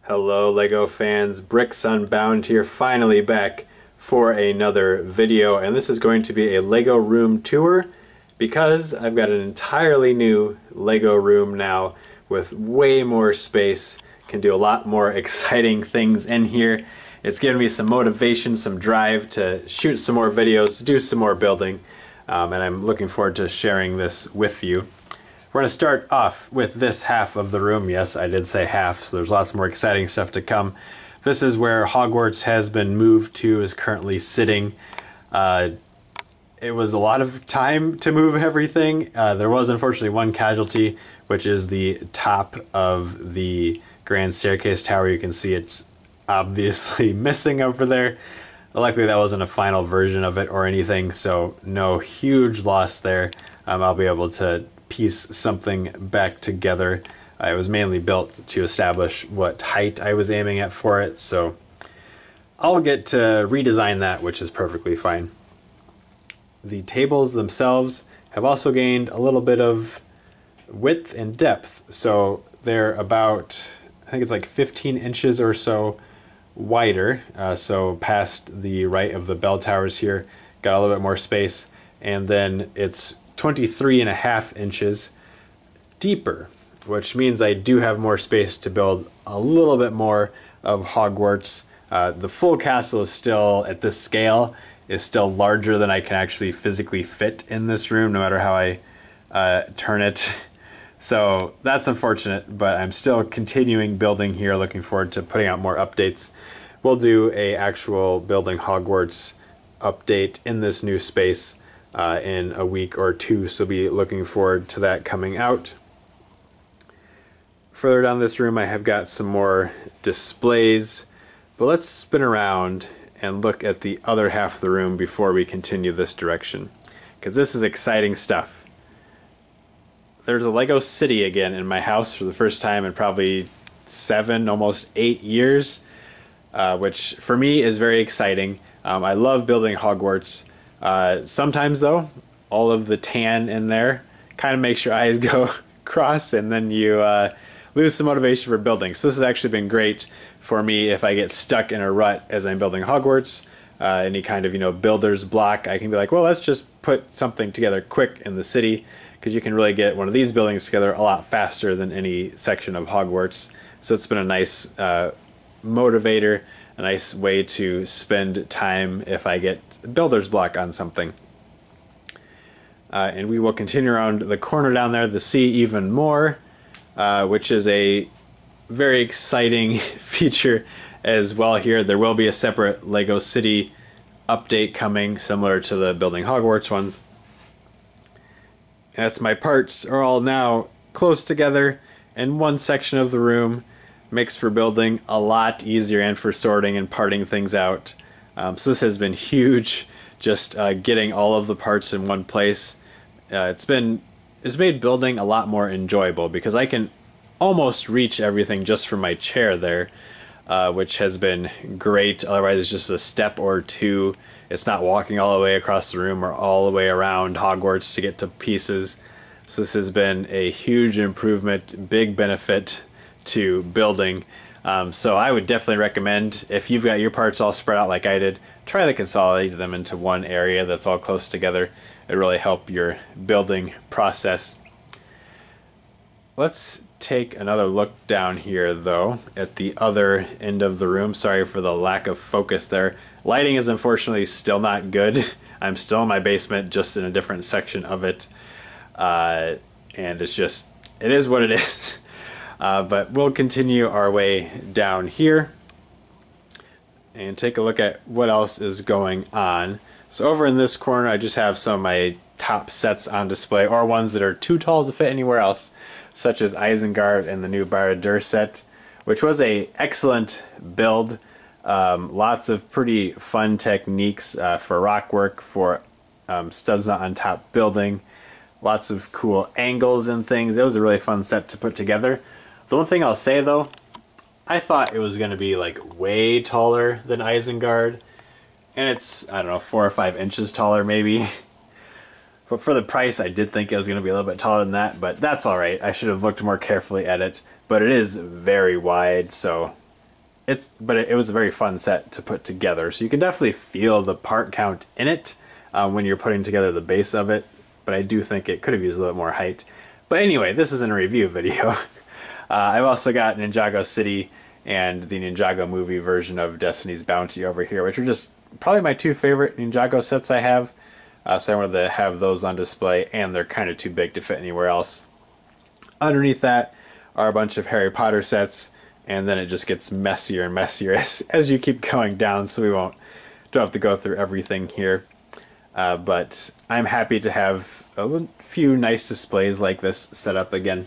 Hello LEGO fans, Bricks Unbound here, finally back for another video, and this is going to be a LEGO room tour because I've got an entirely new LEGO room now with way more space, can do a lot more exciting things in here. It's given me some motivation, some drive to shoot some more videos, do some more building, and I'm looking forward to sharing this with you. We're going to start off with this half of the room. Yes, I did say half, so there's lots more exciting stuff to come. This is where Hogwarts has been moved to, is currently sitting. It was a lot of time to move everything. There was unfortunately one casualty, which is the top of the grand staircase tower. You can see it's obviously missing over there. Luckily that wasn't a final version of it or anything, so no huge loss there. I'll be able to piece something back together. It was mainly built to establish what height I was aiming at for it, so I'll get to redesign that, which is perfectly fine. The tables themselves have also gained a little bit of width and depth, so they're about, I think it's like 15 inches or so wider, so past the right of the bell towers here, got a little bit more space, and then it's 23.5 inches deeper, which means I do have more space to build a little bit more of Hogwarts. The full castle is still, at this scale, is still larger than I can actually physically fit in this room, no matter how I turn it. So that's unfortunate, but I'm still continuing building here, looking forward to putting out more updates. We'll do a actual building Hogwarts update in this new space in a week or two, so be looking forward to that coming out. Further down this room I have got some more displays, but let's spin around and look at the other half of the room before we continue this direction, because this is exciting stuff. There's a LEGO city again in my house for the first time in probably 7, almost 8 years, which for me is very exciting. I love building Hogwarts. Sometimes though, all of the tan in there kind of makes your eyes go cross, and then you lose some motivation for building. So this has actually been great for me if I get stuck in a rut as I'm building Hogwarts. Any kind of, builder's block, I can be like, well, let's just put something together quick in the city, because you can really get one of these buildings together a lot faster than any section of Hogwarts. So it's been a nice motivator, a nice way to spend time if I get builder's block on something. And we will continue around the corner down there to see even more, which is a very exciting feature as well here. There will be a separate LEGO City update coming, similar to the Building Hogwarts ones. And that's my parts are all now close together in one section of the room. Makes for building a lot easier and for sorting and parting things out. So this has been huge, just getting all of the parts in one place. It's made building a lot more enjoyable because I can almost reach everything just from my chair there, which has been great. Otherwise it's just a step or two. It's not walking all the way across the room or all the way around Hogwarts to get to pieces. So this has been a huge improvement, big benefit to building. So I would definitely recommend, if you've got your parts all spread out like I did, try to consolidate them into one area that's all close together. It really help your building process. Let's take another look down here though at the other end of the room. Sorry for the lack of focus there. Lighting is unfortunately still not good. I'm still in my basement, just in a different section of it, and it is what it is. But we'll continue our way down here and take a look at what else is going on. So over in this corner I just have some of my top sets on display, or ones that are too tall to fit anywhere else, such as Isengard and the new Barad-dûr set, which was a excellent build. Lots of pretty fun techniques for rock work, for studs not on top building, lots of cool angles and things. It was a really fun set to put together. The one thing I'll say though, I thought it was going to be like way taller than Isengard, and it's, I don't know, 4 or 5 inches taller maybe. But for the price I did think it was going to be a little bit taller than that, but that's alright. I should have looked more carefully at it, but it is very wide, so it was a very fun set to put together. So you can definitely feel the part count in it when you're putting together the base of it. But I do think it could have used a little more height. But anyway, this isn't a review video. I've also got Ninjago City and the Ninjago movie version of Destiny's Bounty over here, which are just probably my two favorite Ninjago sets I have. So I wanted to have those on display, and they're kind of too big to fit anywhere else. Underneath that are a bunch of Harry Potter sets, and then it just gets messier and messier as you keep going down, so don't have to go through everything here. But I'm happy to have a few nice displays like this set up again.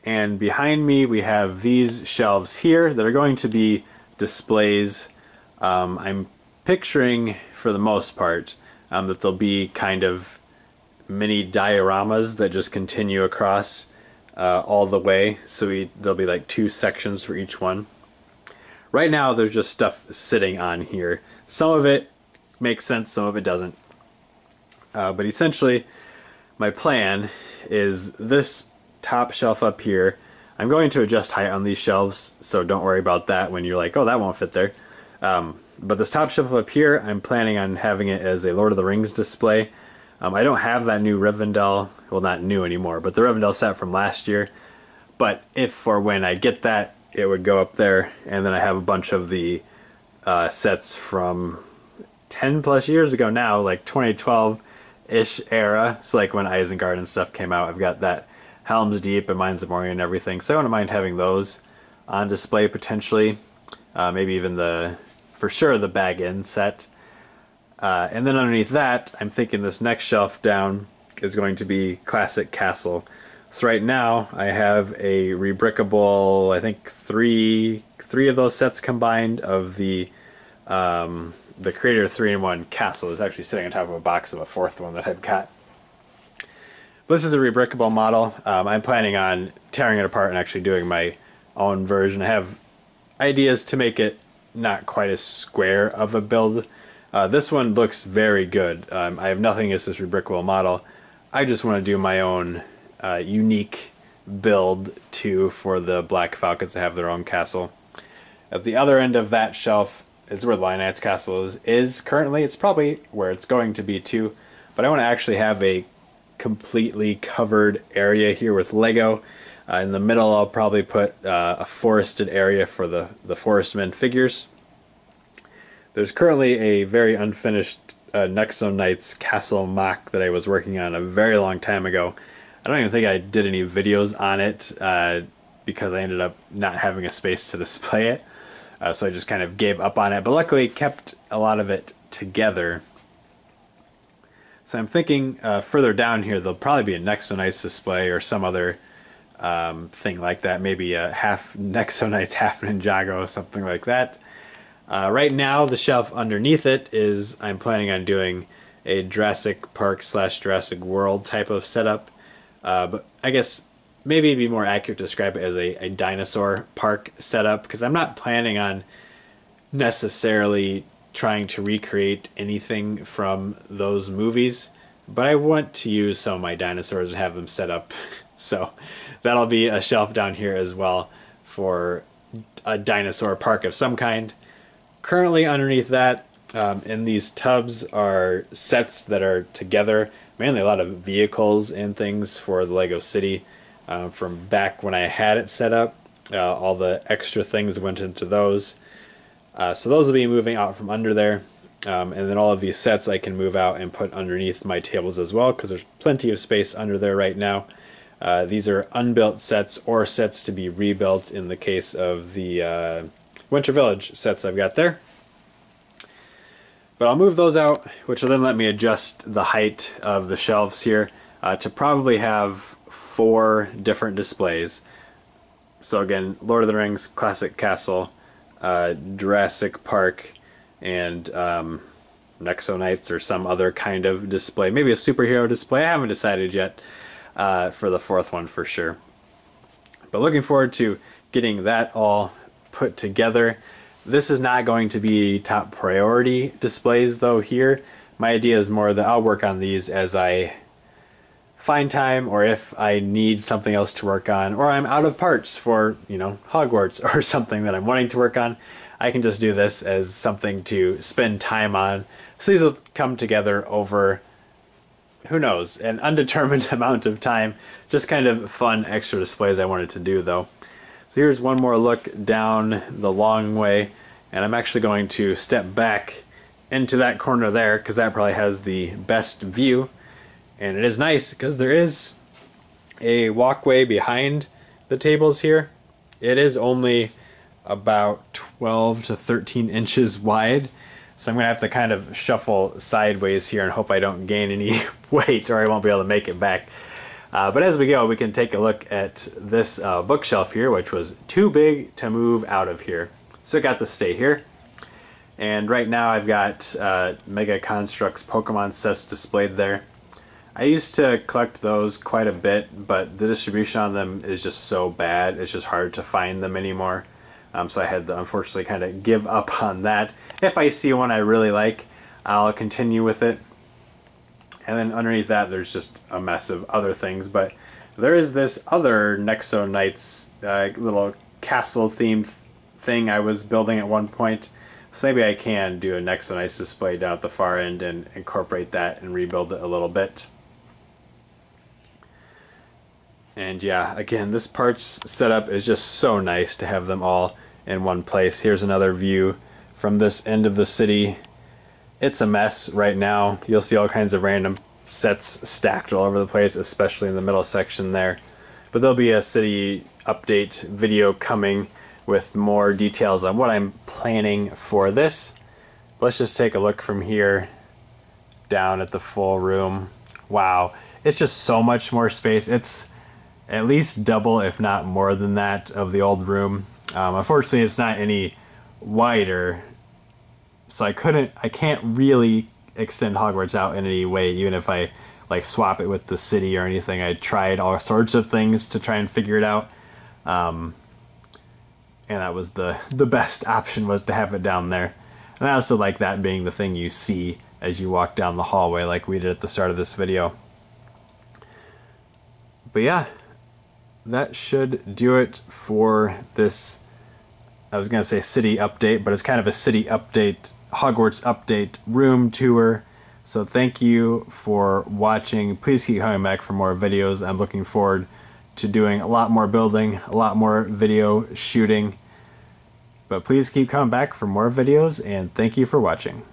And behind me we have these shelves here that are going to be displays. I'm picturing, for the most part, that they'll be kind of mini dioramas that just continue across all the way. So there'll be like 2 sections for each one. Right now there's just stuff sitting on here. Some of it makes sense, some of it doesn't. But essentially my plan is this top shelf up here. I'm going to adjust height on these shelves, so don't worry about that when you're like, oh, that won't fit there. But this top shelf up here, I'm planning on having it as a Lord of the Rings display. I don't have that new Rivendell, well, not new anymore, but the Rivendell set from last year. But if or when I get that, it would go up there. And then I have a bunch of the sets from 10 plus years ago now, like 2012-ish era. So like when Isengard and stuff came out, I've got that Helm's Deep and Mines of Moria and everything. So I wouldn't mind having those on display potentially. Maybe even for sure the bag-in set. And then underneath that, I'm thinking this next shelf down is going to be Classic Castle. So right now I have a rebrickable, I think three of those sets combined of the Creator 3-in-1 Castle is actually sitting on top of a box of a 4th one that I've got. But this is a rebrickable model. I'm planning on tearing it apart and actually doing my own version. I have ideas to make it not quite as square of a build. This one looks very good. I have nothing against this rebrickable model. I just want to do my own unique build too for the Black Falcons to have their own castle. At the other end of that shelf is where the Lion Knight's castle is currently. It's probably where it's going to be too, but I want to actually have a completely covered area here with Lego. In the middle I'll probably put a forested area for the forestmen figures. There's currently a very unfinished Nexo Knights castle mock that I was working on a very long time ago. I don't even think I did any videos on it because I ended up not having a space to display it. So I just kind of gave up on it, but luckily kept a lot of it together. So I'm thinking further down here there'll probably be a Nexo Knights display or some other thing like that. Maybe a half Nexo Knights, half Ninjago, something like that. Right now the shelf underneath it is, I'm planning on doing a Jurassic Park / Jurassic World type of setup. But I guess maybe it'd be more accurate to describe it as a dinosaur park setup, because I'm not planning on necessarily trying to recreate anything from those movies, but I want to use some of my dinosaurs and have them set up. So that'll be a shelf down here as well for a dinosaur park of some kind. Currently underneath that, in these tubs are sets that are together, mainly a lot of vehicles and things for the Lego City from back when I had it set up. All the extra things went into those. So those will be moving out from under there. And then all of these sets I can move out and put underneath my tables as well, because there's plenty of space under there right now. These are unbuilt sets or sets to be rebuilt in the case of the Winter Village sets I've got there. But I'll move those out, which will then let me adjust the height of the shelves here to probably have 4 different displays. So again, Lord of the Rings, Classic Castle, Jurassic Park, and Nexo Knights or some other kind of display. Maybe a superhero display. I haven't decided yet for the 4th one for sure. But looking forward to getting that all put together. This is not going to be top priority displays though here. My idea is more that I'll work on these as I find time, or if I need something else to work on, or I'm out of parts for, you know, Hogwarts or something that I'm wanting to work on, I can just do this as something to spend time on. So these will come together over, who knows, an undetermined amount of time. Just kind of fun extra displays I wanted to do though. So here's one more look down the long way, and I'm actually going to step back into that corner there because that probably has the best view. And it is nice because there is a walkway behind the tables here. It is only about 12 to 13 inches wide, so I'm gonna have to kind of shuffle sideways here and hope I don't gain any weight or I won't be able to make it back. But as we go, we can take a look at this bookshelf here, which was too big to move out of here, so it got to stay here. And right now I've got Mega Construx Pokemon sets displayed there. I used to collect those quite a bit, but the distribution on them is just so bad, it's just hard to find them anymore. So I had to unfortunately kind of give up on that. If I see one I really like, I'll continue with it. And then underneath that there's just a mess of other things, but there is this other Nexo Knights little castle themed thing I was building at one point. So maybe I can do a Nexo Knights display down at the far end and incorporate that and rebuild it a little bit. And yeah, again, this parts setup is just so nice to have them all in one place. Here's another view from this end of the city. It's a mess right now. You'll see all kinds of random sets stacked all over the place, especially in the middle section there. But there'll be a city update video coming with more details on what I'm planning for this. Let's just take a look from here down at the full room. Wow, it's just so much more space. It's at least double, if not more than that, of the old room. Unfortunately, it's not any wider, so I can't really extend Hogwarts out in any way, even if I like swap it with the city or anything. I tried all sorts of things to try and figure it out, and that was the best option, was to have it down there. And I also like that being the thing you see as you walk down the hallway, like we did at the start of this video. But yeah, that should do it for this, I was going to say city update, but it's kind of a city update, Hogwarts update room tour. So thank you for watching. Please keep coming back for more videos. I'm looking forward to doing a lot more building, a lot more video shooting. But please keep coming back for more videos, and thank you for watching.